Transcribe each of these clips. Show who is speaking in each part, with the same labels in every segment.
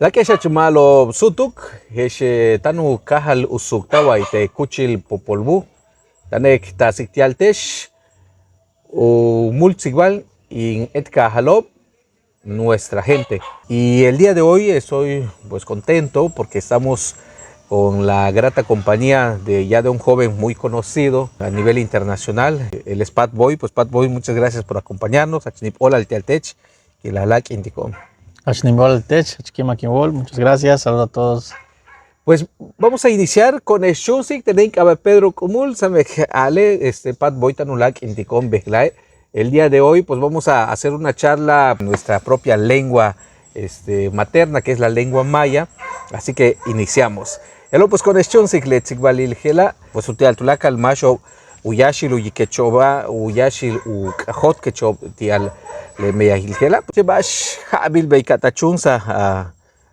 Speaker 1: Lakesha chumalo sutuk, heshe tanu kahal usuk tawa ite kuchil popolbu, tanek tasiktialtesh, o multzigual in et kahalob, nuestra gente. Y el día de hoy estoy pues contento porque estamos con la grata compañía de un joven muy conocido a nivel internacional. Él es Pat Boy. Pues Pat Boy, muchas gracias por acompañarnos. Hola al Tialtech y la LAC Indicom.
Speaker 2: Muchas gracias, saludos a todos.
Speaker 1: Pues vamos a iniciar con el Shusik, tenéis a Pedro Comul, Ale, Pat Boy Tanulak Indicom Beglay. El día de hoy pues vamos a hacer una charla en nuestra propia lengua materna, que es la lengua maya. Así que iniciamos. Pues con el Shusik Letzigbalil Gela, pues usted altulak al macho uyashil uyikechoba uyashil ukajot kechob tial le meyahil Gela. Pues bash habil beikatachunsa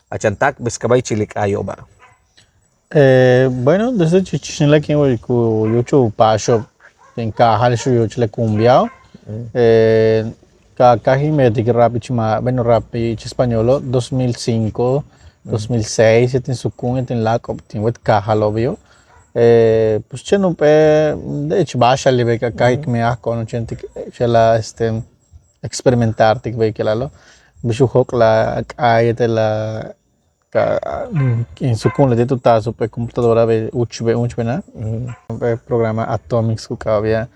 Speaker 1: a chantak beskabay chilik ayoba.
Speaker 2: Bueno, desde Chichinla que yo chu paso en caja yo chile cumbiao. Caji me que rapichima, bueno rapich español 2005, 2006 en su cun en la tengo caja lo vio. Pues che no pe de hecho baja le ve que me ha con gente que la experimentar tic ve que la lo. Bishu hok la ayete la in sukun le tu taso pe computadora be uchbe na pe programa atomics ku ka via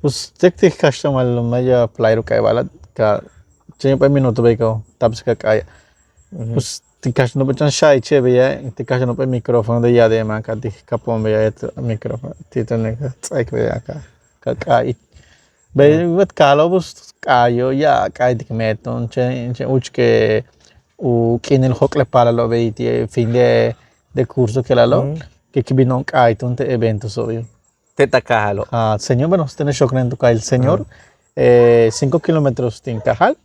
Speaker 2: us tek customer lo maya apply ro kai wala ka chen pe minuto be ko tab se ka us ti customer pe chan shai che be ya ti customer pe microphone de ya de ma ka ti kapon be ya et microphone ti to ne ka tsai ke ya ka be vet ka lo bus ka yo ya ka ti meton chen uch que que en el hockle para lo veiti fin de curso que la lo que vino hay tonte eventos obvio
Speaker 1: Teta Cajalo.
Speaker 2: Señor, bueno, tiene shock en tu el señor 5 kilómetros de Cajal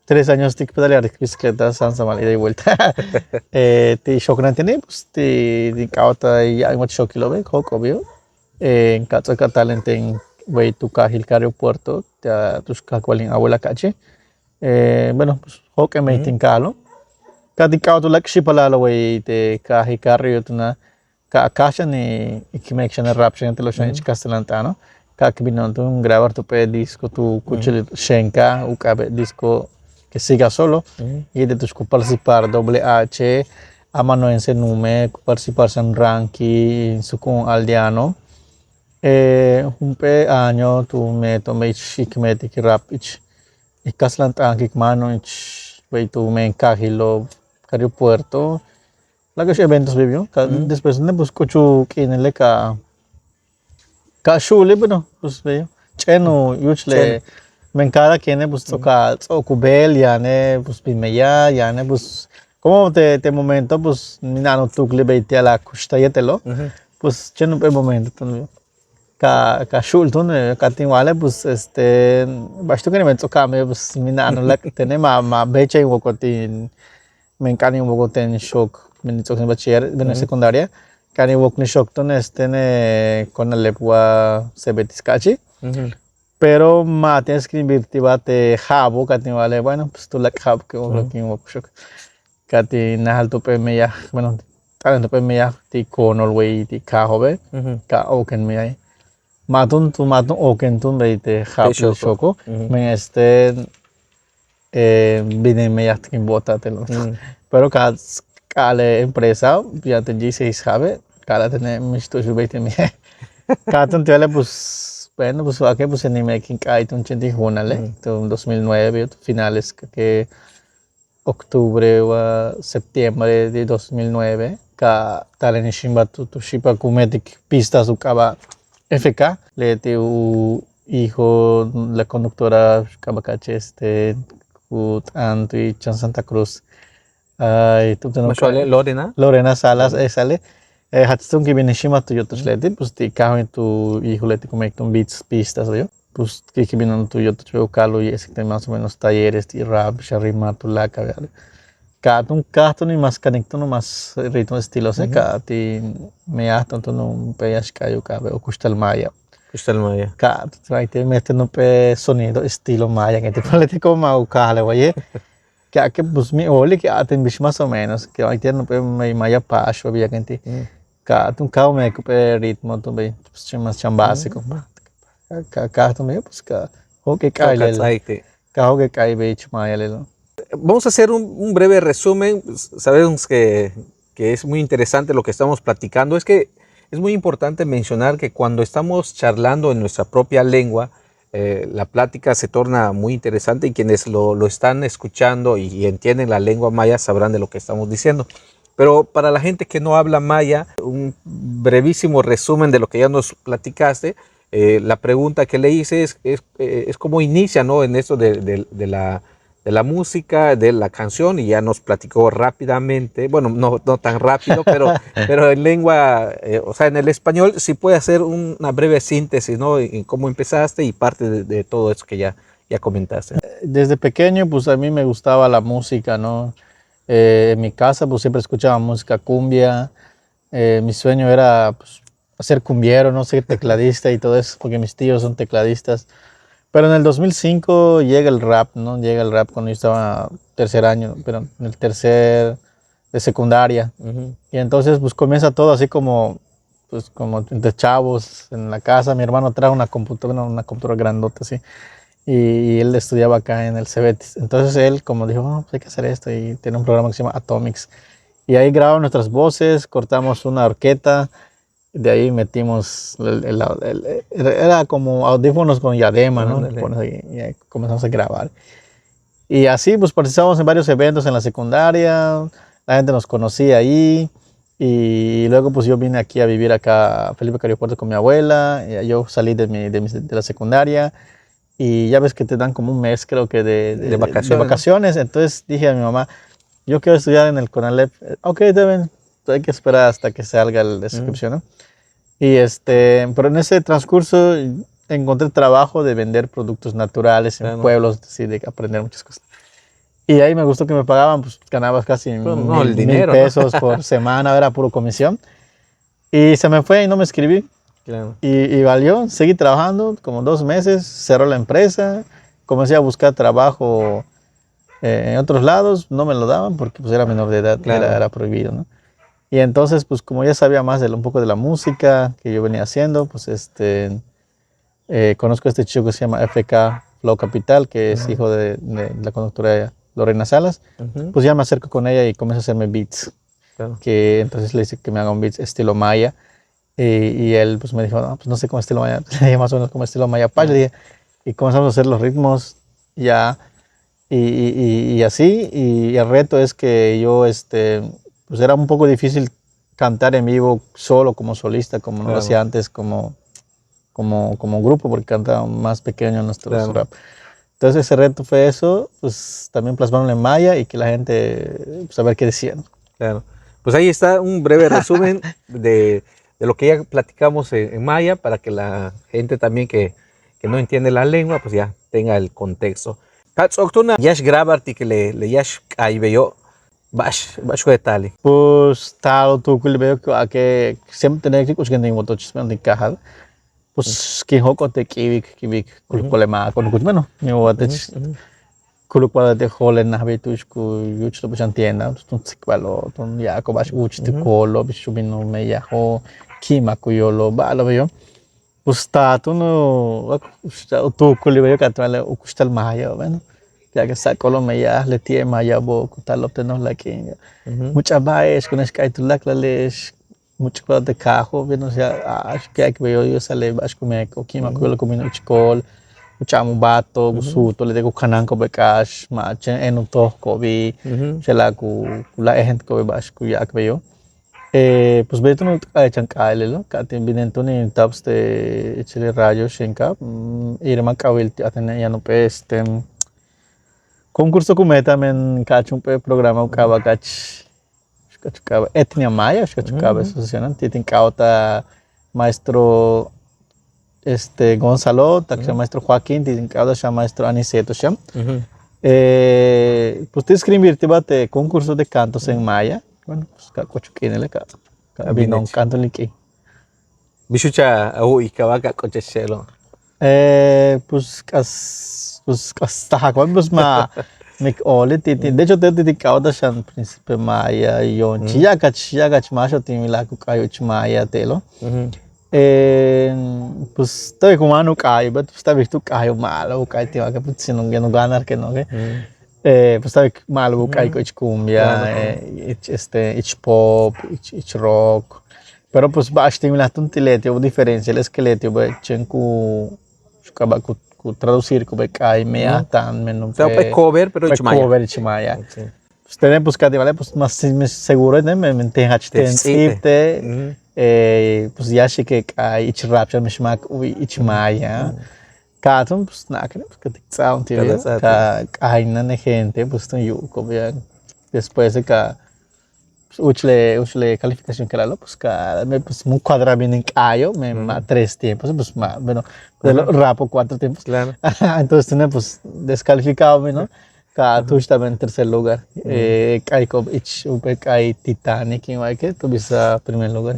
Speaker 2: 3 años de pedalear de bicicleta San Samuel ida y vuelta te shock en tiene pues te cauta y hay mucho shock lo ve hock obvio en caso de talento en ve tu cajil aeropuerto te tus cacualin abuela cache bueno pues hock me tincalo Kati kau tu lak shipala way te kahi karyo tu na ka akasha ni ikimek na rap siya telo siya castelantano ka kibinon tu grabar tu pe disco tu kuchil shenka ukabe disco que siga solo y de tus participar doble H amano en nume participar en ranking su con aldeano un pe año tu me tomé shikmetik rap ich castelantano kikmano ich way tu me kahilo aeropuerto lagos eventos vivió después ne busco chu kinele ka shule bueno pues veo cheno yuchle men cada quien pues toca o kubel ya ne pues pimeya ya ne pues como te momento pues minano tukle beite la kustayetelo pues cheno pe momento también ka shul ton ka tinwale pues basto que me toca me pues minano la tene ma beche un poco tin me encanta un poco ten shock me toca en bachiller en secundaria cani wok ni shock ton con la lepua se betiscachi pero ma tienes que invertir bate jabo cati vale bueno pues tú la jab que wok ni wok shock cati nahal to pe me ya bueno talento pe me ya ti conol way ti ka hobe ka oken me ya matun oken tun beite jab shoko me vine me ya que bota te lo pero cada empresa ya te dice sabe cada tener mis tus beite me cada ton te pues bueno pues aquí pues ni me que hay un chenti junale 2009 finales que octubre o septiembre de 2009 ka talen shimba tu shipa kumetik pistas ukaba FK le te hijo la conductora Cabacache Anto y Chan Santa Cruz. Tú te no
Speaker 1: Lorena.
Speaker 2: Lorena Salas, sale. Hatsung que viene shima tu yotos leti, pues te cajo en tu hijo leti como un beats pistas, ¿yo? Pues que viene tu yotos veo calo y ese más o menos talleres de rap, sharima tu la cabeza. Cada ni más conecto no más ritmo estilo, se cada ti me ha tanto no peyas cayo cabe o custal maya.
Speaker 1: Cristal Maya.
Speaker 2: Te meten un sonido estilo maya que te parece como mau cale, oye. que pues mi oli que aten bish más o menos, que ahí tiene pues me maya paso había gente. Ka tu cao me que ritmo tu be pues más chambásico. Ka tu me pues ka o que cae el ka o que cae be chumaya lelo.
Speaker 1: Vamos a hacer un breve resumen. Sabemos que es muy interesante lo que estamos platicando. Es que es muy importante mencionar que cuando estamos charlando en nuestra propia lengua, la plática se torna muy interesante y quienes lo están escuchando y entienden la lengua maya sabrán de lo que estamos diciendo. Pero para la gente que no habla maya, un brevísimo resumen de lo que ya nos platicaste. La pregunta que le hice es cómo inicia, ¿no?, en esto de la música, de la canción, y ya nos platicó rápidamente, bueno, no tan rápido, pero en lengua, o sea, en el español, si puede hacer una breve síntesis, ¿no?, en cómo empezaste y parte de todo eso que ya comentaste.
Speaker 2: Desde pequeño, pues a mí me gustaba la música, ¿no? En mi casa, pues siempre escuchaba música cumbia. Mi sueño era pues, ser cumbiero, no ser tecladista y todo eso, porque mis tíos son tecladistas. Pero en el 2005 llega el rap, ¿no? Llega el rap cuando yo estaba tercer año, pero en el tercer de secundaria. Y entonces pues comienza todo así pues como entre chavos en la casa. Mi hermano trae una computadora grandota así. Y él estudiaba acá en el Cebetis. Entonces él como dijo, pues hay que hacer esto, y tiene un programa que se llama Atomics. Y ahí grabamos nuestras voces, cortamos una horqueta. De ahí metimos, era como audífonos con diadema, ¿no? Y ahí comenzamos a grabar. Y así pues participamos en varios eventos en la secundaria, la gente nos conocía ahí. Y luego pues yo vine aquí a vivir acá a Felipe Carrillo Puerto con mi abuela. Y yo salí de la secundaria y ya ves que te dan como un mes creo que de vacaciones. ¿No? Entonces dije a mi mamá, yo quiero estudiar en el CONALEP. Ok, deben, hay que esperar hasta que salga la inscripción, ¿no? Y pero en ese transcurso encontré trabajo de vender productos naturales en pueblos, así, de aprender muchas cosas. Y ahí me gustó que me pagaban, pues ganabas casi
Speaker 1: el dinero,
Speaker 2: 1,000 pesos, ¿no?, por semana, era puro comisión. Y se me fue y no me escribí.
Speaker 1: Claro.
Speaker 2: Y valió, seguí trabajando como 2 meses, cerró la empresa, comencé a buscar trabajo en otros lados, no me lo daban porque pues era menor de edad, claro, era prohibido, ¿no? Y entonces, pues como ya sabía más un poco de la música que yo venía haciendo, pues conozco a este chico que se llama FK Flow Capital, que es hijo de la conductora Lorena Salas. Pues ya me acerco con ella y comienzo a hacerme beats. Claro. Que entonces le dice que me haga un beats estilo maya. Y él pues me dijo, no, pues no sé cómo estilo maya, más o menos como estilo maya. Y comenzamos a hacer los ritmos ya. Y así. Y el reto es que yo, pues era un poco difícil cantar en vivo solo, como solista, como no lo hacía antes, como grupo, porque cantaba más pequeño nuestro rap. Entonces ese reto fue eso, pues también plasmarlo en maya y que la gente, pues a ver qué decían.
Speaker 1: Claro. Pues ahí está un breve resumen de lo que ya platicamos en maya, para que la gente también que no entiende la lengua, pues ya tenga el contexto. Octona, yash grabarti que le yash ayveyo. Bash tali.
Speaker 2: Pues tal tu que veo que siempre tener que usar en motochis me han cajal. Pues que hoko te kibik kulkolema con bueno, mi watch kulukwa de holen na habitus ku yuch to puchan tienda, tun sikwalo, tun ya ko bash uch te kolo bishubino me ya ho kima kuyolo balo veo. Pues ta tu no tu que veo que tal ukustal maya, bueno. Ya que sacó lo meya le tie maya bo kutal obtenos la que mucha baes con sky tu la les mucho cosas de cajo bueno sea que veo yo sale bash come ko kima ko lo comino chikol mucha mubato gusuto le de kanan ko bekash ma chen enu to ko bi chela ku la gente ko bash ku ya veo pues veo no echan caile lo que te vienen to ni taps de chile rayo shenka irma kawil atene ya no peste concurso kumeta men kachumpe programa ukaba kachukaba etnia maya kachukaba asociación titin kauta maestro Gonzalo taksha maestro Joaquín titin kauta sha maestro Aniceto sham pues te escribir te concurso de cantos en maya bueno pues kachukin le ka vino un canto liki
Speaker 1: Bishucha au ikabaka cochechelo.
Speaker 2: pues hasta pues ma Mik oli titi. De hecho, te titi kauda shan príncipe Maya yon. Chiyakach macho timila kukayo chmaya telo. Pues estoy como anu kayo, but pues tabi tu kayo malo kayo tiwa que pues sinong gano ganar que no que. Pues tabi malo kayo ko ich cumbia, ich pop, ich rock. Pero pues bash timila tuntilete o diferencia el esqueleto ba chenku shukaba ku traducir ko ba kay mea tan menos.
Speaker 1: O sea, pues cover, pero chmaya.
Speaker 2: Cover chmaya. Ustedes pues que vale pues más seguro de me tenhachten sifte. Pues ya sé que hay ich rapcha mishmak uy ich maya. Katum pues na que pues que te sound tío. Hay na gente pues tu yo como ya después de que uchle calificación que la pues ka me pues un cuadra bien en cayo me ma 3 tiempos pues ma bueno rapo 4 tiempos.
Speaker 1: Claro.
Speaker 2: Entonces tiene pues descalificado ¿no? Ka tu estaba en tercer lugar. Kai ko ich upe kai Titanic yung que tu bisa primer lugar.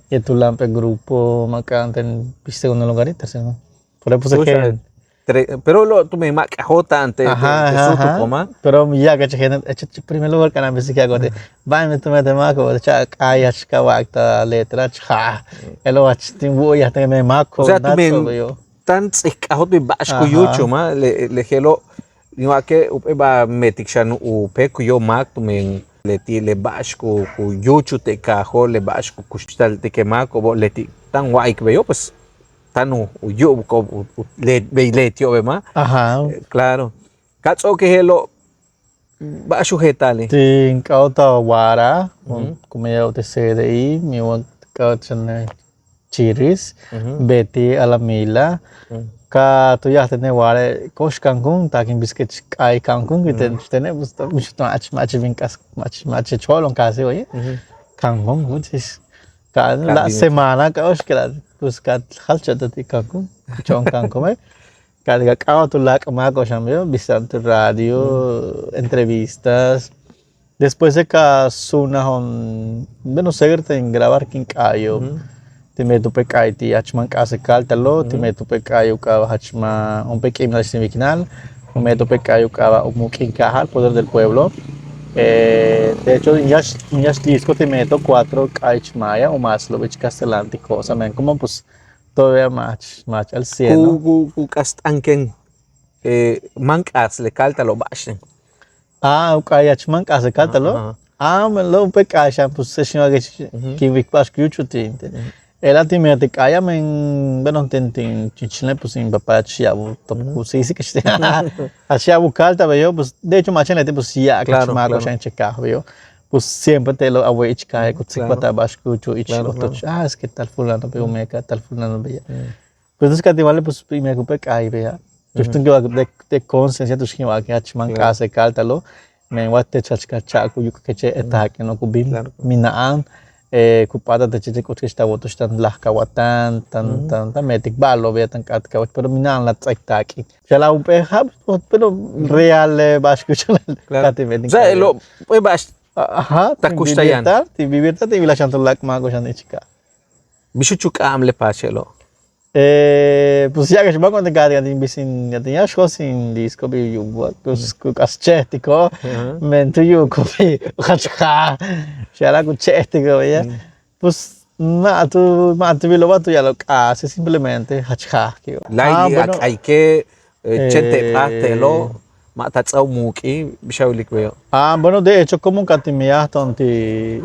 Speaker 2: Y tu lampe grupo makanten bis segundo lugar y tercero. Por eso pues que
Speaker 1: pero tú me macajota antes de su coma.
Speaker 2: Pero ya que gente hecho primer lugar kana bisi que agote. Va me tu mete maco, cha kai achka wakta letra cha. Elo achtin ya te me maco.
Speaker 1: O sea, tú me tan cajot me bashko yucho ma le gelo Niwa que ba metik shan upe kuyo mak tumen leti le bashku ku yuchu te kajo le bashku kushtal te kemako bo leti tan waik veo pues tanu uyo ko le letio bema.
Speaker 2: Ajá.
Speaker 1: Claro. Katso que helo ba sujetale.
Speaker 2: Tin kauta wara como ya te CDI mi wan kautan chiris beti alamila. Ka tu ya tene ware kosh Cancún takin biscuit ai Cancún que tene pues mucho mach vinkas mach cholon casi oye Cancún muchis ka la semana ka osh que pues ka halcha de Cancún chon Cancún ka diga ka tu la ma ko shambio bisante radio entrevistas después de que suna hon bueno seguirte en grabar kin kayo time tu pekai ti achman kase kaltalo time tu pekai ka hachma un pequeño semifinal time tu pekai ka umukin kahal poder del pueblo de hecho ya disco time to 4 kaichmaya o más lo vich castellanti cosa men como pues todavía más al cielo
Speaker 1: ku kastanken mankas le kaltalo bashen
Speaker 2: ukay achman kase kaltalo me lo pekai sha pues se que vikpas kuchuti ela time te kaya men bueno tentin chile pues sin papá chiabu top sí que a chiabu calta veo pues de hecho machene te pues ya que chamaco shan checa veo pues siempre te lo away chika que se pata basco chu ich es que tal fulano veo meca tal fulano vea pues es que te vale pues me ocupe kai vea yo tengo de conciencia tu schema que achman casa calta lo me watte chachka chaku yu que che eta que no kubim minaan kupada de chiche kuch está voto están las kawatan tan metik balo ve tan kat kawat pero minan la tsaktaki chala un hab pero real basco chala kate metik
Speaker 1: o sea lo pues bas ta kustayan
Speaker 2: ti vivir ti vila chanto lak ma go chan chika
Speaker 1: bishuchuk amle pachelo
Speaker 2: pues ya que se va con carga de bisin ya tenía sin disco bi yu ku aschetico mentu yu ko bi khachka shara ku chetico ya pues ma tu lo va tu ya lo hace simplemente hachka
Speaker 1: la hay que chente patelo ma ta tsau muki bishawlik veo
Speaker 2: bueno de hecho como catimia tonti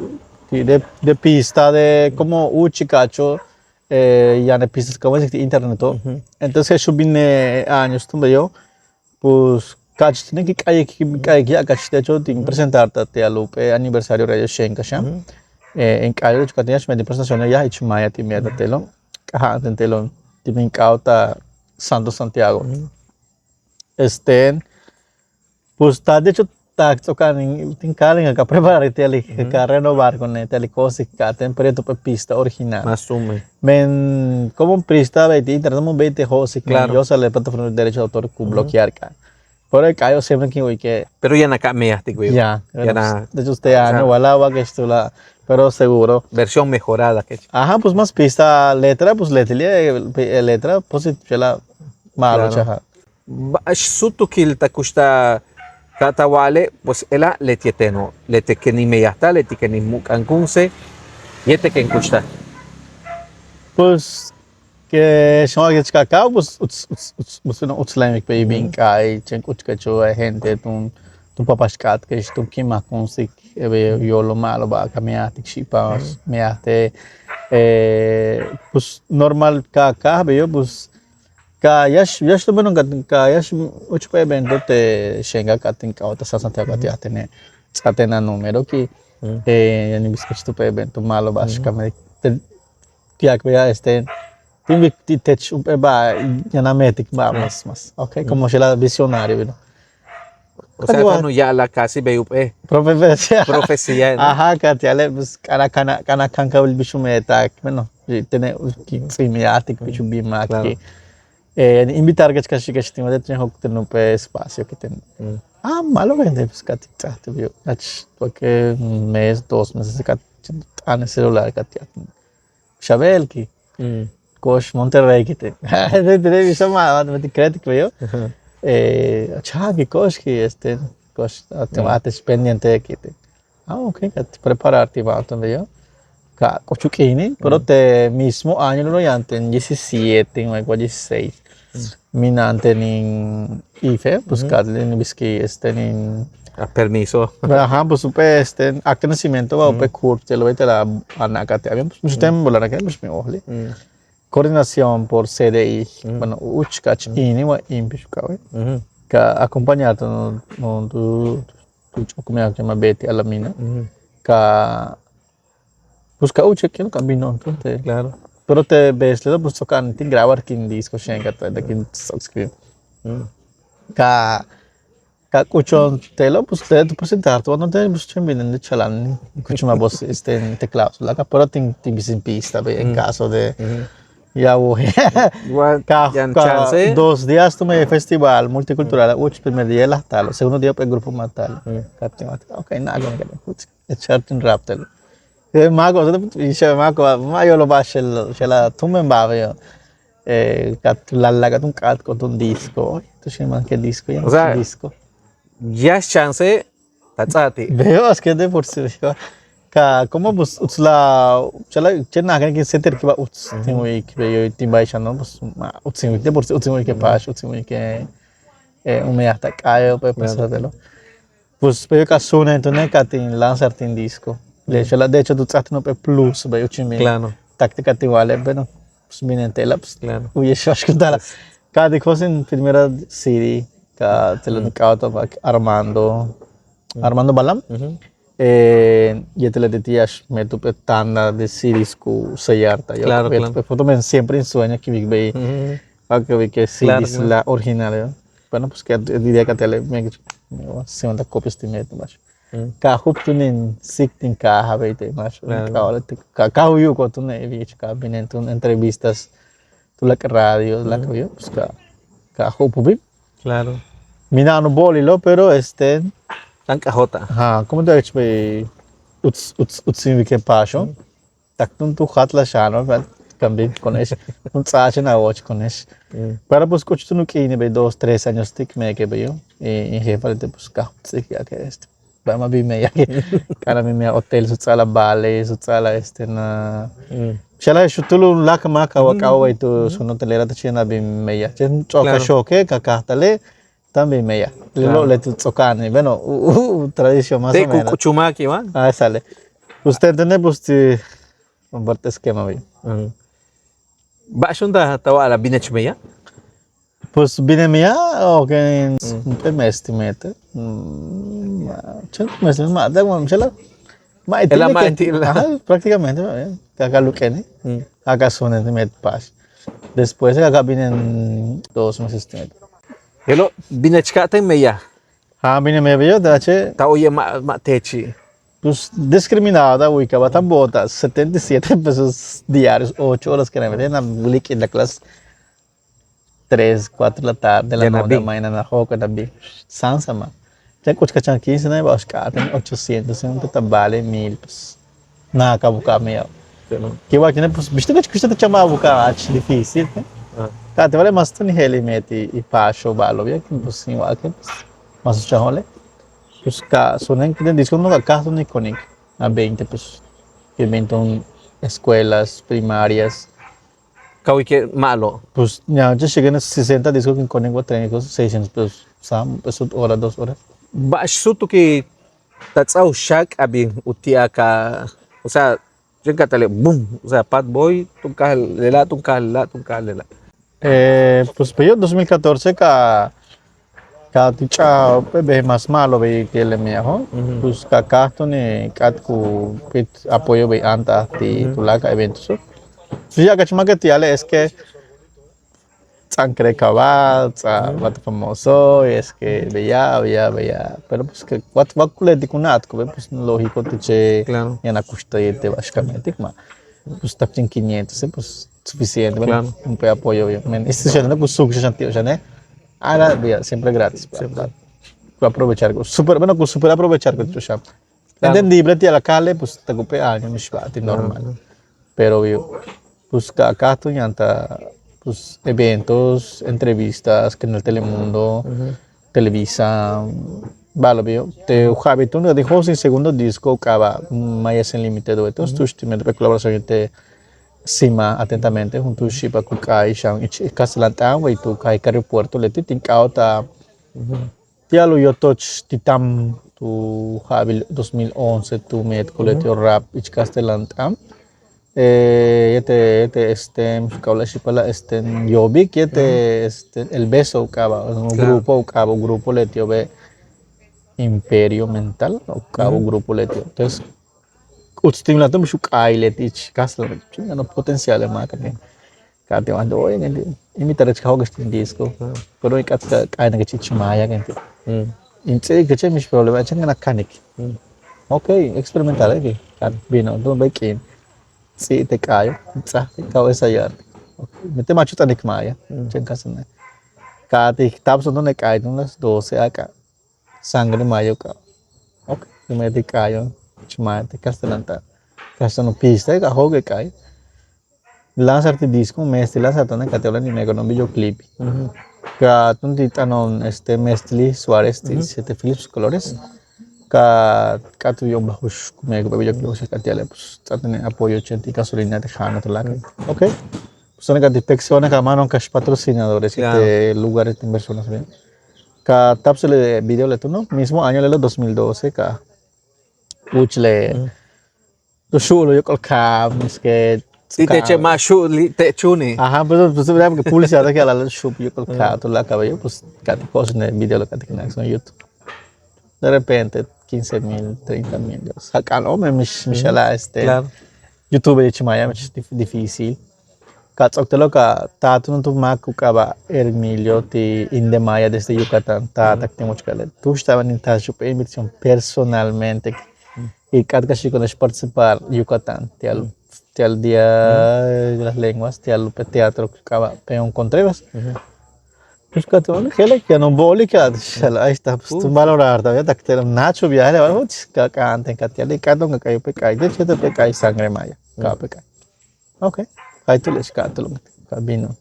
Speaker 2: de pista de como uchikacho ya en pistas como es internet entonces yo vine años tuve yo pues cach tiene que caer ya cach de hecho tiene presentarte a Lupe aniversario radio Shenka sham en calle de Chucatinas me di presentación ya hecho maya ti mierda telo ajá telo tiene cauta Santo Santiago pues está de hecho tak tocan tin kaling ka preparar tele ka renovar con tele cosas ka tempereto pe pista original
Speaker 1: masume
Speaker 2: men como pista beti tratamos beti hosi claro yo sale plataforma de derecho de autor ku bloquear ka por el cayo siempre que hoy que
Speaker 1: pero ya na kameaste güey
Speaker 2: ya na de hecho usted no walaba que esto la pero seguro
Speaker 1: versión mejorada que
Speaker 2: ajá pues más pista letra pues letra pues la malo chaja
Speaker 1: sutu kil ta kusta Tatawale, pues ela le tieteno, le te que ni me yasta, le te que ni mucankunse, y este que encusta.
Speaker 2: Pues que son aqueles cacau, você não utilizam para bem cai, tinha que cachorro a gente tu papascat que tu que mais consegue eu lo malo ba caminhar te chipa me até pues normal cacau eu pues yash tu benong ka yash uch pa evento te shenga kating ka ta sa te ka te atene atena numero que yani bis tu pa evento malo bas kami tiak ba este Tim ti tech ba yanametic ba mas okay como se la visionario ¿no?
Speaker 1: O sea, no ya la casi BUP.
Speaker 2: Profesia.
Speaker 1: Profecía, ¿no?
Speaker 2: Aha, katiale bus kana kanka ul bishu metak, bueno, tene ki simiatic bishu bima que invitar que kashi tem tem hok no pe espaço que tem. Ah, malo vende bus katita, tu viu? Ach, porque mês, 2 meses que tá celular katia. Chavel que Coach Monterrey que tem. Deve me chamar, mas crédito que eu. अच्छा que coach que este coach até pendiente aqui ah ok que preparar-te para também cá coach que ini pero te mismo año no ya ten 17 o igual 16 minante nin IFE buscarle ni bisque este nin
Speaker 1: permiso
Speaker 2: ajá pues supe este acto de nacimiento va upe curte lo vete la anacate habían pues mucho tiempo la que pues me ohle coordinación por CDI, bueno, uchkach ini wa impishkawe. Ka acompañado no tu como é que chama Betty Alamina. Ka busca uchek no caminho então
Speaker 1: claro.
Speaker 2: Pero te ves le pues tocan tin grabar kin disco shenga ta da kin subscribe. Ka kuchon telo pues te tu presentar tu no te pues chambin de chalan kuchuma boss este teclado la ka pero tin bisin pista en caso de ya voy. Cada 2 días tuve festival multicultural, primer día las tal, segundo día el grupo matal. Ok, nada, echarte un raptel. Mago, y se mago, yo lo bajo, se la tumben babio. La gat un cat con un disco. Tú se man que disco, ya.
Speaker 1: O sea,
Speaker 2: disco.
Speaker 1: Ya chance, tatsati.
Speaker 2: Veo, es que de por sí. Como pues la chala chena que se ter que va tengo que yo timbai chano pues utsin de por utsin que pas utsin que me hasta cae pues pasarlo pues pero que suena entonces que tin lanzar tin disco de hecho tú estás no plus va uchimi
Speaker 1: Claro.
Speaker 2: táctica igual bueno pues vienen telaps
Speaker 1: Claro.
Speaker 2: uy eso es que tal cada cosa en primera CD que te lo cauto Armando Balam y te le decías me tu tanda de series ku sayarta yo
Speaker 1: claro,
Speaker 2: claro. Foto men siempre en sueño que vi que vi que series la original bueno pues que diría que te le me segunda copias de meto más ka hope tu nin siktin ka habite más ka huyo ko tu ne vi ka binen tu entrevistas tu la radio la que yo pues ka hope vi
Speaker 1: claro
Speaker 2: mina no bolilo pero
Speaker 1: tan cajota.
Speaker 2: हाँ, como te digo, utsin que passion, tak tu hatla shano, but também conhece, sabe na watch conhece. Para pues coach tu no que ne 2-3 años tic me que veo e jefe de buscar, sei que é este. Vamos ver me que cara me hotel su sala ballet, su sala na Shala shutulu lak maka wakawa itu suno telera tchina bim meya. Chen choka shoke kakatale también meya. Lo le tsokane, bueno, tradición más o menos.
Speaker 1: Te chumaki, ¿va?
Speaker 2: Ah, sale. Usted entiende pues comparte esquema bien.
Speaker 1: ¿Va shunda tawala binech meya?
Speaker 2: Pues vine meya o que me estimate. Chen me estimate, da un chala. Prácticamente, acá lo que ni, acá son en el pas. Después acá vienen 2 meses.
Speaker 1: Hello, binechkata meya.
Speaker 2: Ah, viene me veo, de hecho.
Speaker 1: Ta oye ma techi.
Speaker 2: Pues discriminada, uy, que va tan bota, 77 pesos diarios, 8 horas que me meten a en la clase. 3, 4 de la tarde, la noche, mañana na hoca también. Sansa, man. Ya कुछ कच्चा 15 ना बस काटे 800 से उनका तब vale 1000 pues na acabo caminhar que eu aqui né pues visto que custa chamar o cara acho difícil né cara vale mais tu ni ele mete e pacho balo bem que pues sim aqui mas o chahole pues suenan que disco no acá son icónicos a 20 pues que inventan escuelas primarias
Speaker 1: Kawi que malo.
Speaker 2: pues ya llegan a 60 discos que icónicos técnicos 600 pues pues hora 2 horas
Speaker 1: Ba suto que tatsaw shak abin utia ka, o sea, yung katale, boom, o sea, Pat Boy, tungkal lela.
Speaker 2: Pues yo 2014 ka ticha bebe más malo be que le me ajo pues ka kasto ne kat ku pit apoyo be anta ti tulaka eventos pues ya kachima que tiale es que sangre cabal wat famoso es que veía pero pues que wat kuleti kunat ko pues lógico tiche
Speaker 1: Claro.
Speaker 2: ya na custa te básicamente pues está en 500 pues suficiente
Speaker 1: Claro.
Speaker 2: bueno un pe apoyo yo men este ya no pues suco ya ne ahora vea siempre gratis para aprovechar super bueno pues super aprovechar que tu shop
Speaker 1: Claro.
Speaker 2: entendible tía la calle pues te cope año no es normal pero yo pues acá estoy anta pues eventos entrevistas que en el Telemundo Televisa vale veo te ujabi tú no dijo sin segundo disco cava Mayas en límite do entonces tú estimando para colaboración te Sima atentamente junto Shiba Kukai Shang Castellantang way tu kai aeropuerto le titing ta Tialo yo touch titam tu habil 2011 tu met coletio rap ich Castellantang kaula shipala Yobik el beso cava un grupo letio be Imperio Mental o cabo grupo letio entonces stimulato mi shuk ailetich kasla no potencial ma kan kate wando oy ngendi imitar chka hoga stin disco pero ikat ka na chich maya kan inte ke che mis problema chen na kanik okay experimental ke kan bino do bekin si te kayo sa ka ensayar mete machu tanik maya chen kasna kate tab so ne kai no las 12 acá sangre mayo ka okay me te kayo chma te castelanta castano pista ka hoge kai lanzarte disco mesti lanzatone ka te ni mega no videoclip ka tunti tanon Mestli Suárez siete Philips colores ka tu yo bahush mega videoclip se ka tele pues tatene apoyo chenti gasolina te jana te la okay pues son ka detección ka mano ka patrocinadores de lugares de inversiones bien ka tapsele video le tu no mismo año le 2012 ka uchle tu shulo yo kolka es que
Speaker 1: Si te che mashu te chuni.
Speaker 2: ajá pues verán que publicidad que a la shop yo kolka tu la cabello pues ka te post en el video lo que te en YouTube de repente 15,000 30,000 acá no me mishala
Speaker 1: Claro.
Speaker 2: YouTube de chimaya es difícil ka tsokte ka tatu no tu maku ka ba Hermilio ti Indemaya desde Yucatán ta takte muchkale tu estaba en ta shop inversión personalmente y cada chico nos participar Yucatán te al día de las lenguas te al teatro cava peón Contreras pues que todo que no boli que ahí está pues tu valorar todavía te Nacho viaje va que canten que te le canto que cayo pecay de hecho te pecay sangre maya cada pecay okay ahí tú les canto lo vino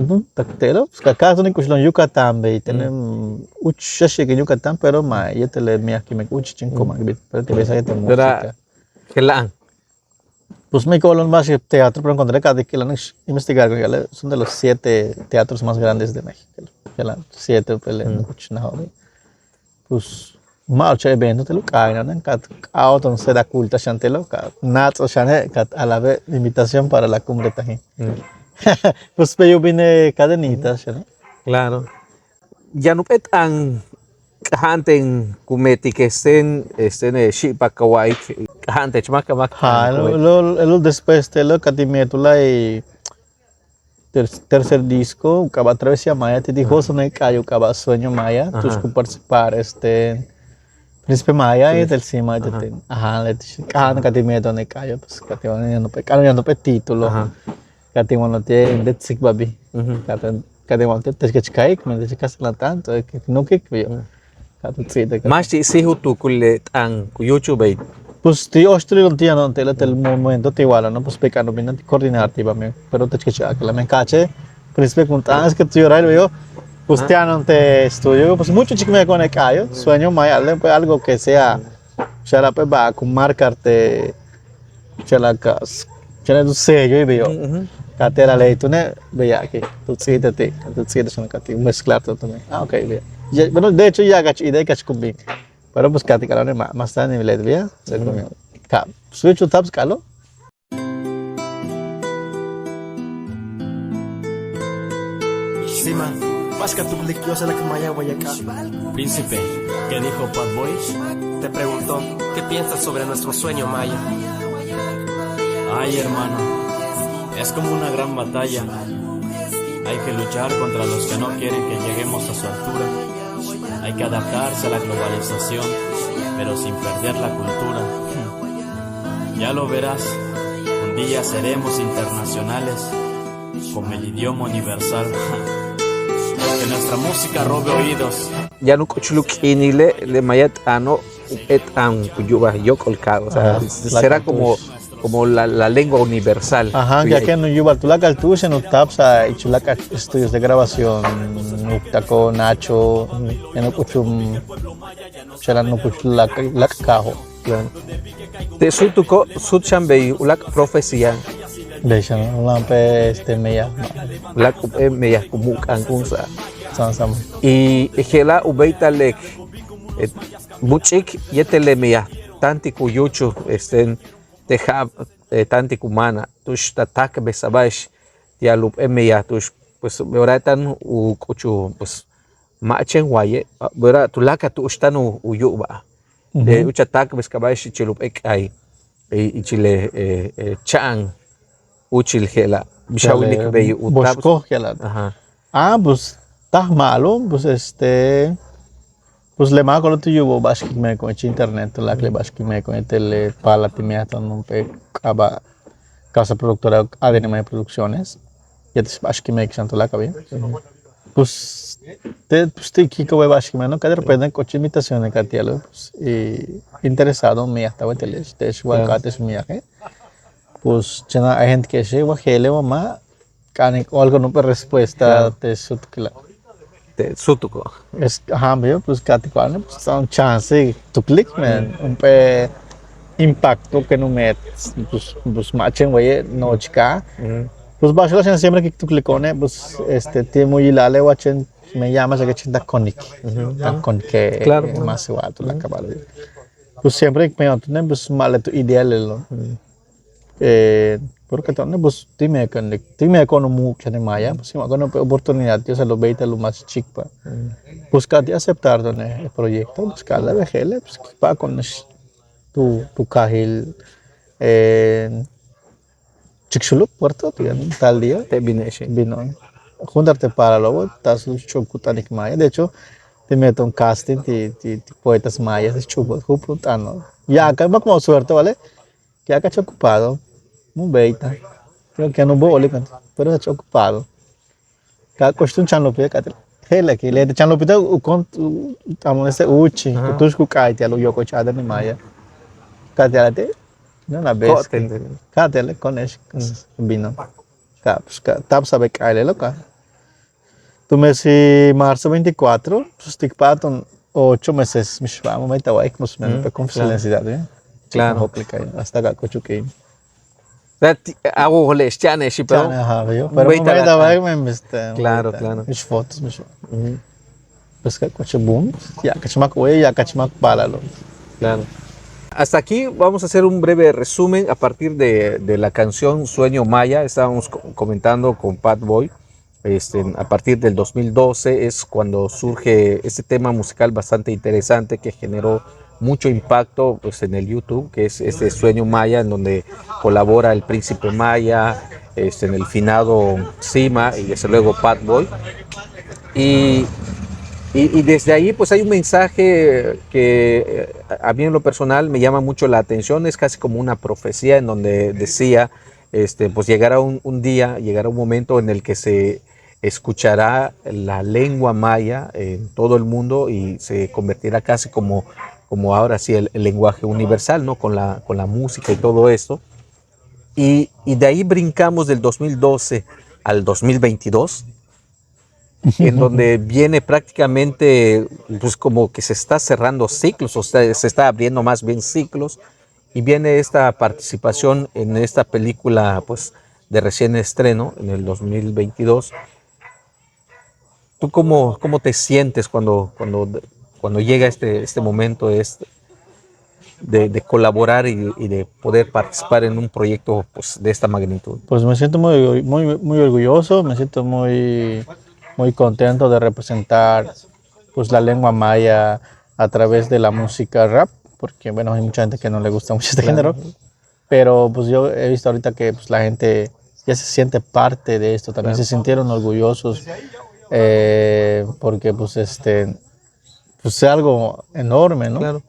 Speaker 2: no tactero que acá son en Yucatán ve tienen muchas que Yucatán pero más ya te le mía que me escucha chingo más pero te ves ahí te música
Speaker 1: Kelaan.
Speaker 2: pues me colon más teatro pero encontré que la investigar que son de los 7 teatros más grandes de México que la 7 pelen pues marcha evento te lo caen no cat auto se da culta chantelo cat nat o chane cat a la vez invitación para la cumbre tajín pues yo vine cadenitas ¿no?
Speaker 1: Claro. Ya no pet ang kahanten kumeti que estén shipa kawaii kahante chmaka mak.
Speaker 2: Lo después te lo catimetula y tercer disco acaba travesía maya te dijo son el cayo acaba sueño maya tus participar Príncipe Maya y del cima de ajá le cahan catimeto ne cayo pues catimeto no pe título catimeto no te betsik babi catimeto te chikaik me te chikas tanto que no que yo
Speaker 1: Mas si hutu kulle ang YouTube ay
Speaker 2: pues ti Australia no tiene no el momento te igual no pues pecando bien coordinar ti pero te chikas que la me cache príncipe con es que tú llorar yo Pues te anoté estudio, pues mucho chico me conectayo, sueño maya, pues algo que sea, chala pues va a marcarte, chala cas, chala tu sello y veo, cate la ley, tú ne, veía aquí, tú siete son cati, mezclar todo también. Ah, ok, vea. Bueno, de hecho ya cach, idea cach con pero pues cati calor más tarde ni le vea, se comió. Cap, switch to tabs calo.
Speaker 3: Sima, Pasca tu blikiosa la camaya guayaca.
Speaker 4: Príncipe, ¿qué dijo Pat Boy?
Speaker 3: Te preguntó, ¿qué piensas sobre nuestro sueño maya?
Speaker 4: Ay, hermano, es como una gran batalla. Hay que luchar contra los que no quieren que lleguemos a su altura. Hay que adaptarse a la globalización, pero sin perder la cultura. Ya lo verás, un día seremos internacionales, con el idioma universal. Que nuestra música robe oídos.
Speaker 1: Ya no cochuluk inile le mayat ano et an kuyuba yo colcado. O sea, será como la lengua universal.
Speaker 2: Ajá, ya que no lleva tú la cartucha, no tapsa y chulaca estudios de grabación, no taco Nacho, ya no cuchum, será no cuchum la cajo.
Speaker 1: De sutuko sutchambei ulak profecía.
Speaker 2: De hecho, no lampe meya,
Speaker 1: Ulak meya kumuk ankunsa.
Speaker 2: sam.
Speaker 1: Y ejela ubeita lek muchik yetele meya tanti kuyuchu teja tanti kumana tush tatak besabash dialup meya tush pues beoratan u kuchu pues machen waye bera tulaka tu ustanu uyuba de uchatak beskabash chilup ekay y chile chan uchil gela bishawilik bey utab.
Speaker 2: Bosco, que la.
Speaker 1: Ajá.
Speaker 2: Ah, pues, estás malo, pues pues le más con lo tuyo, bashki me con internet, la que bashki me con tele para timia ton pe caba casa productora ADN Producciones. Ya te bashki me que la cabía. Pues te kiko we bashki me no que de repente con imitaciones que tielo, pues y interesado me hasta tele, te igual que te mía que. Pues chena hay gente que se va gele mamá can o algo no respuesta te sutkla.
Speaker 1: Sutuko.
Speaker 2: Es veo pues cati cuando pues da un chance tu click man un pe impacto que no me pues machen güey no chica pues va a ser siempre que tu click pues te muy lale wachen me llama que chinta conic con que
Speaker 1: Claro.
Speaker 2: más igual tu la cabal pues siempre que me pues mal tu ideal porque también pues dime con un mucho de maya pues si me con oportunidad yo se lo veita lo más chico buscar de aceptar el proyecto buscar la vejele pues para con tu cajil chichulup puerto tal día
Speaker 1: Te vine
Speaker 2: vino juntarte para luego estás chocutanik maya de hecho te meto un casting de poetas mayas es chupo juputano ya acá va como suerte vale que acá estoy ocupado muy beita creo que no voy pero estoy ocupado cada cuestión chanlo pide que hele que le chanlo pide con estamos ese uchi tu escuchai te lo yo cochada ni maya cállate no la ves cállate con es vino caps tap sabe caile loca tú me si marzo 24 pues tic paton 8 meses me vamos a meter ahí como se me con facilidad
Speaker 1: Claro.
Speaker 2: hasta acá cochuque
Speaker 1: hago les chanes y pero
Speaker 2: pero me da me
Speaker 1: Claro, claro.
Speaker 2: mis fotos pues que coche boom ya cachimac güey ya cachimac pálalo
Speaker 1: Claro. Hasta aquí vamos a hacer un breve resumen a partir de la canción Sueño Maya. Estábamos comentando con Pat Boy. A partir del 2012 es cuando surge este tema musical bastante interesante que generó mucho impacto pues, en el YouTube, que es este Sueño Maya, en donde colabora el Príncipe Maya, en el finado Sima y desde luego Pat Boy. Y desde ahí pues hay un mensaje que a mí en lo personal me llama mucho la atención, es casi como una profecía en donde decía, pues llegará un día, llegará un momento en el que se escuchará la lengua maya en todo el mundo y se convertirá casi como ahora sí el lenguaje universal, ¿no? Con la música y todo esto. Y de ahí brincamos del 2012 al 2022. en donde viene prácticamente, pues como que se está cerrando ciclos, o sea, se está abriendo más bien ciclos, y viene esta participación en esta película, pues, de recién estreno, en el 2022. ¿Tú cómo te sientes cuando llega este momento de colaborar y de poder participar en un proyecto, pues, de esta magnitud?
Speaker 2: Pues me siento muy orgulloso, me siento muy contento de representar pues la lengua maya a través de la música rap, porque bueno, hay mucha gente que no le gusta mucho este género, pero pues yo he visto ahorita que pues la gente ya se siente parte de esto, también se sintieron orgullosos, porque pues pues es algo enorme, ¿no?
Speaker 1: Claro.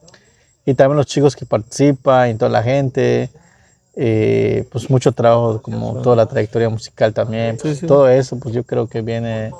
Speaker 2: Y también los chicos que participan y toda la gente, pues mucho trabajo, como toda la trayectoria musical también, pues, todo eso pues yo creo que viene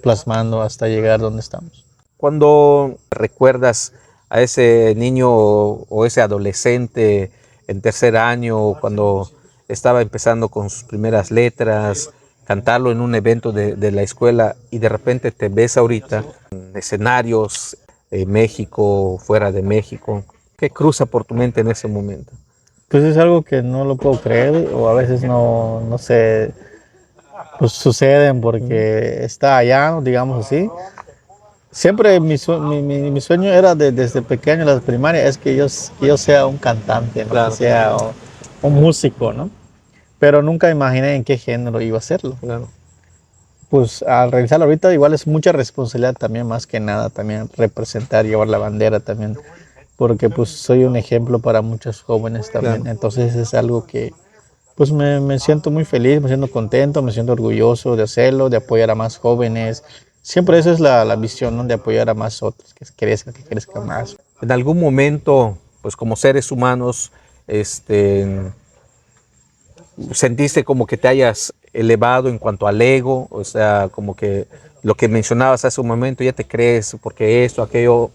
Speaker 2: plasmando hasta llegar donde estamos.
Speaker 1: Cuando recuerdas a ese niño o ese adolescente en tercer año, cuando estaba empezando con sus primeras letras, cantarlo en un evento de la escuela, y de repente te ves ahorita en escenarios en México, fuera de México, ¿qué cruza por tu mente en ese momento?
Speaker 2: Pues es algo que no lo puedo creer o a veces no sé, pues suceden porque está allá, digamos así. Siempre mi sueño era desde pequeño, en la primaria, es que yo sea un cantante, ¿no?
Speaker 1: Claro.
Speaker 2: Que sea un músico, ¿no? Pero nunca imaginé en qué género iba a hacerlo.
Speaker 1: Claro.
Speaker 2: Pues al realizarlo ahorita igual es mucha responsabilidad también, más que nada, también representar, llevar la bandera también, porque pues soy un ejemplo para muchos jóvenes también.
Speaker 1: Claro.
Speaker 2: Entonces es algo que pues me siento muy feliz, me siento contento, me siento orgulloso de hacerlo, de apoyar a más jóvenes. Siempre esa es la visión, ¿no? De apoyar a más otros, que crezca más.
Speaker 1: En algún momento, pues como seres humanos, sentiste como que te hayas elevado en cuanto al ego, o sea, como que lo que mencionabas hace un momento, ya te crees, porque esto, aquello,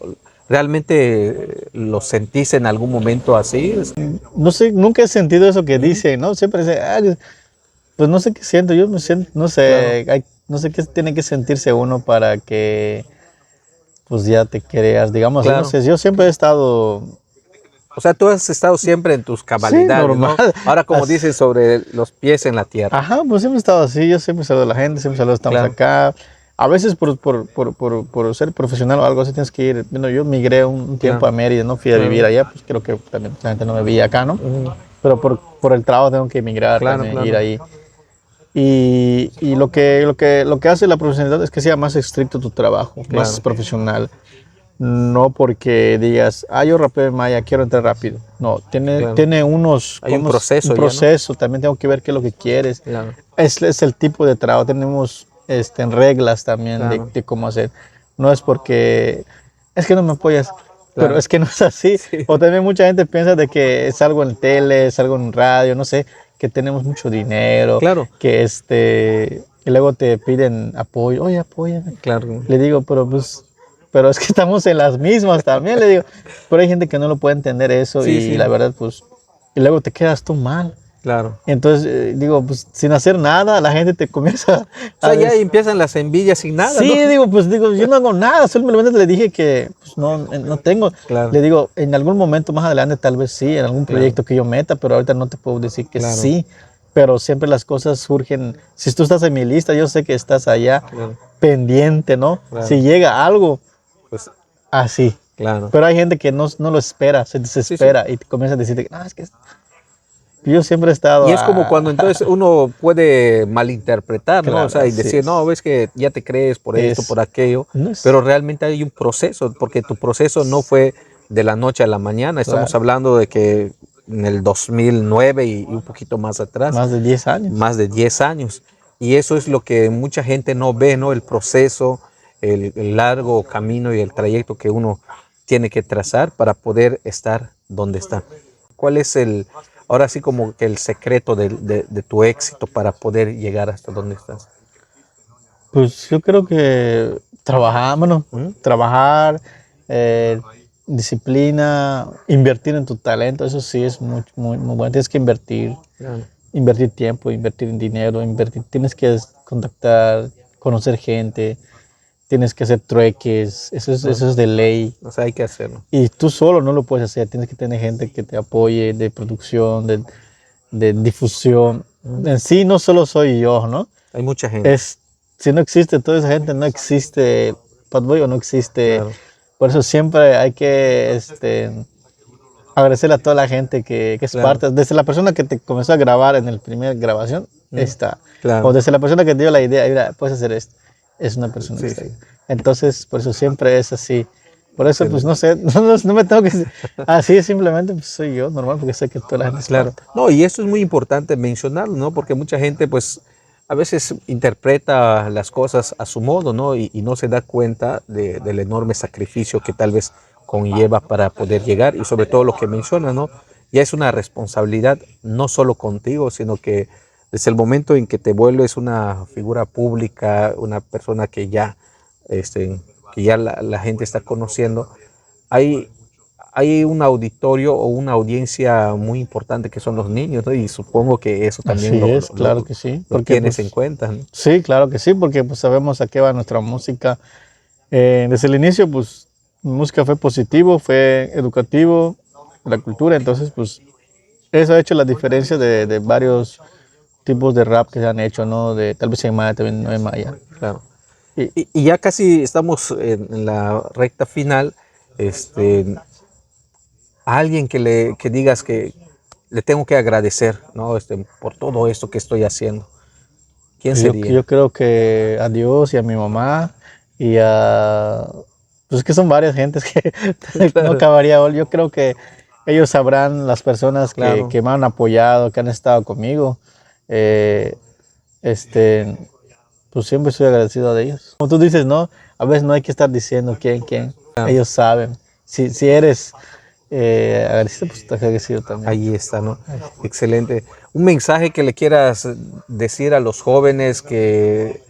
Speaker 1: ¿realmente lo sentiste en algún momento así?
Speaker 2: No sé, nunca he sentido eso que dicen, ¿no? Siempre dicen, "Ay, pues no sé qué siento, yo me siento, no sé, no sé qué tiene que sentirse uno para que pues ya te creas, digamos,
Speaker 1: Claro.
Speaker 2: no sé, yo siempre he estado,
Speaker 1: O sea, tú has estado siempre en tus cabalidades,
Speaker 2: normal.
Speaker 1: ¿no? Ahora, como
Speaker 2: Así.
Speaker 1: dicen, sobre los pies en la tierra.
Speaker 2: Ajá, pues siempre he estado así, yo siempre saludo a la gente, siempre saludo, estamos
Speaker 1: Claro.
Speaker 2: acá. A veces por ser profesional o algo así tienes que ir, bueno, yo migré un tiempo
Speaker 1: Claro.
Speaker 2: a Mérida, no fui a vivir allá, pues creo que también la gente no me veía acá, ¿no? Pero por el trabajo tengo que emigrar,
Speaker 1: Claro,
Speaker 2: también,
Speaker 1: claro.
Speaker 2: ir ahí. Y lo que hace la profesionalidad es que sea más estricto tu trabajo,
Speaker 1: Claro.
Speaker 2: más profesional. No porque digas, yo rapeo en maya, quiero entrar rápido. No,
Speaker 1: Claro.
Speaker 2: tiene unos...
Speaker 1: Hay un
Speaker 2: ¿cómo es?
Speaker 1: proceso
Speaker 2: Un
Speaker 1: ya, ¿no?
Speaker 2: proceso, también tengo que ver qué es lo que quieres.
Speaker 1: Claro.
Speaker 2: Es el tipo de trabajo, tenemos reglas también
Speaker 1: Claro.
Speaker 2: de cómo hacer. No es porque, es que no me apoyas,
Speaker 1: Claro.
Speaker 2: pero es que no es así.
Speaker 1: Sí.
Speaker 2: O también mucha gente piensa de que es algo en tele, es algo en radio, no sé, que tenemos mucho dinero,
Speaker 1: Claro.
Speaker 2: que y luego te piden apoyo, oye, apóyame.
Speaker 1: Claro.
Speaker 2: Le digo, pero es que estamos en las mismas también, le digo. Pero hay gente que no lo puede entender eso
Speaker 1: Sí,
Speaker 2: y
Speaker 1: sí.
Speaker 2: la verdad, pues, y luego te quedas tú mal.
Speaker 1: Claro.
Speaker 2: Entonces, digo, pues sin hacer nada, la gente te comienza
Speaker 1: O sea, ya empiezan las envidias sin nada,
Speaker 2: Sí,
Speaker 1: ¿no?
Speaker 2: digo, yo no hago nada, simplemente le dije que pues, no tengo.
Speaker 1: Claro.
Speaker 2: Le digo, en algún momento más adelante tal vez sí, en algún proyecto que yo meta, pero ahorita no te puedo decir que
Speaker 1: Claro.
Speaker 2: sí. Pero siempre las cosas surgen. Si tú estás en mi lista, yo sé que estás allá
Speaker 1: Claro.
Speaker 2: pendiente, ¿no?
Speaker 1: Claro.
Speaker 2: Si llega algo,
Speaker 1: Pues,
Speaker 2: así.
Speaker 1: claro.
Speaker 2: Pero hay gente que no lo espera, se desespera y te comienza a decirte, no, es que yo siempre he estado...
Speaker 1: Y es como cuando entonces uno puede malinterpretar, ¿no?
Speaker 2: Claro,
Speaker 1: O sea, y
Speaker 2: así
Speaker 1: decir,
Speaker 2: es.
Speaker 1: no, ves que ya te crees por esto, por aquello,
Speaker 2: No es-
Speaker 1: pero realmente hay un proceso, porque tu proceso no fue de la noche a la mañana. Estamos
Speaker 2: Claro.
Speaker 1: hablando de que en el 2009 y un poquito más atrás,
Speaker 2: Más de 10 años.
Speaker 1: más de 10 años. Y eso es lo que mucha gente no ve, ¿no? El proceso, el largo camino y el trayecto que uno tiene que trazar para poder estar donde está. ¿Cuál es ahora sí como que el secreto de tu éxito para poder llegar hasta donde estás?
Speaker 2: Pues yo creo que trabajar, disciplina, invertir en tu talento, eso sí es muy bueno. Tienes que invertir tiempo, invertir en dinero, tienes que contactar, conocer gente, tienes que hacer trueques, eso es de ley.
Speaker 1: O sea, hay que hacerlo.
Speaker 2: Y tú solo no lo puedes hacer, tienes que tener gente que te apoye de producción, de difusión. En sí no solo soy yo, ¿no?
Speaker 1: Hay mucha gente.
Speaker 2: Si no existe toda esa gente, no existe Fatboy o no existe.
Speaker 1: Claro.
Speaker 2: Por eso siempre hay que agradecerle a toda la gente que es
Speaker 1: Claro.
Speaker 2: parte, desde la persona que te comenzó a grabar en el primer grabación, está.
Speaker 1: Claro.
Speaker 2: O desde la persona que te dio la idea, mira, puedes hacer esto, es una persona
Speaker 1: Sí,
Speaker 2: que está
Speaker 1: sí.
Speaker 2: ahí. Entonces, por eso siempre es así. Por eso, pues no sé, no me tengo que decir, así simplemente pues, soy yo, normal, porque sé que toda la gente es
Speaker 1: Claro.
Speaker 2: parte.
Speaker 1: No, y esto es muy importante mencionarlo, ¿no? Porque mucha gente, pues, a veces interpreta las cosas a su modo, ¿no? Y no se da cuenta del enorme sacrificio que tal vez conlleva para poder llegar y sobre todo lo que menciona, ¿no? Ya es una responsabilidad no solo contigo, sino que desde el momento en que te vuelves una figura pública, una persona que ya la gente está conociendo, hay un auditorio o una audiencia muy importante que son los niños, ¿no? Y supongo que eso también
Speaker 2: Así es, claro que sí.
Speaker 1: lo
Speaker 2: Porque,
Speaker 1: tienes
Speaker 2: pues,
Speaker 1: en cuenta, ¿no?
Speaker 2: sí, claro que sí, porque pues sabemos a qué va nuestra música. Desde el inicio, pues, mi música fue positivo, fue educativo, la cultura, entonces, pues, eso ha hecho la diferencia de varios tipos de rap que se han hecho, ¿no? Tal vez en Maya, también no en Maya.
Speaker 1: Claro.
Speaker 2: Y,
Speaker 1: Y ya casi estamos en la recta final. A alguien que digas que le tengo que agradecer, ¿no? Por todo esto que estoy haciendo. ¿Quién
Speaker 2: pues,
Speaker 1: sería?
Speaker 2: yo creo que a Dios y a mi mamá y a... Pues es que son varias gentes que no acabaría hoy. Yo creo que ellos sabrán, las personas
Speaker 1: Claro.
Speaker 2: que me han apoyado, que han estado conmigo. Eh, pues siempre estoy agradecido de ellos. Como tú dices, ¿no? A veces no hay que estar diciendo quién.
Speaker 1: Claro.
Speaker 2: Ellos saben. Si eres agradecido, pues estás agradecido también.
Speaker 1: Ahí está, ¿no? Excelente. Un mensaje que le quieras decir a los jóvenes que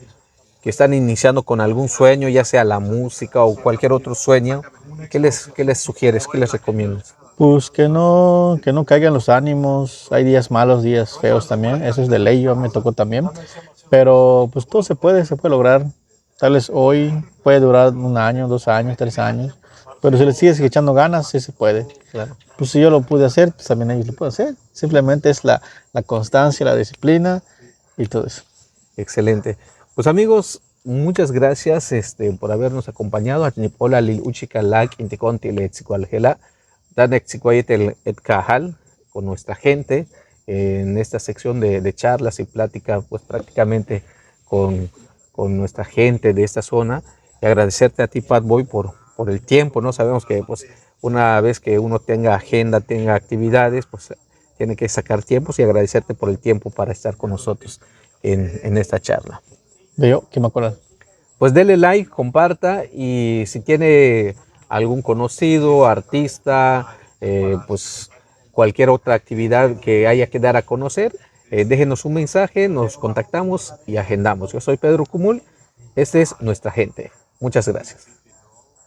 Speaker 1: están iniciando con algún sueño, ya sea la música o cualquier otro sueño, qué les sugieres, qué les recomiendas?
Speaker 2: Pues que no caigan los ánimos. Hay días malos, días feos también. Eso es de ley, yo me tocó también. Pero pues todo se puede lograr. Tal vez hoy puede durar 1 año, 2 años, 3 años. Pero si le sigues echando ganas, sí se puede.
Speaker 1: Claro.
Speaker 2: Pues si yo lo pude hacer, pues también ellos lo pueden hacer. Simplemente es la constancia, la disciplina y todo eso.
Speaker 1: Excelente. Pues amigos, muchas gracias por habernos acompañado. Hola Lil Uchika Lak Inticonti Letzikualgela, Dan Exikuayetel et Cajal, con nuestra gente en esta sección de charlas y plática, pues prácticamente con nuestra gente de esta zona. Y agradecerte a ti, Fatboy, por el tiempo, ¿no? Sabemos que pues una vez que uno tenga agenda, tenga actividades, pues tiene que sacar tiempos y agradecerte por el tiempo para estar con nosotros en esta charla.
Speaker 2: De yo, que me acuerdo.
Speaker 1: Pues dele like, comparta y si tiene algún conocido, artista, pues cualquier otra actividad que haya que dar a conocer, déjenos un mensaje, nos contactamos y agendamos. Yo soy Pedro Cumul, esta es nuestra gente. Muchas gracias.